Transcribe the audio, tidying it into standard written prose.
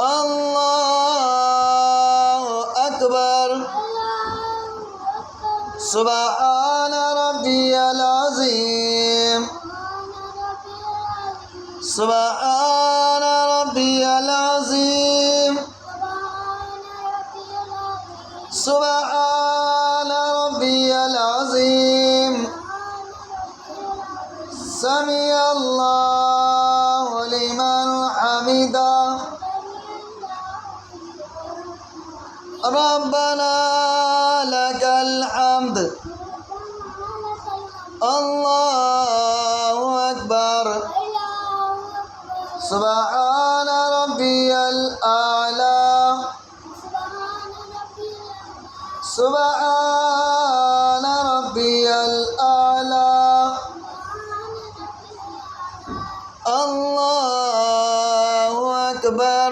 الله أكبر سبحان ربي العظيم سبحان ربي العظيم سبحان ربي العظيم سمع الله لمن حمده ربنا لك الحمد الله أكبر سبحان ربي الأعلى سبحان ربي الأعلى الله أكبر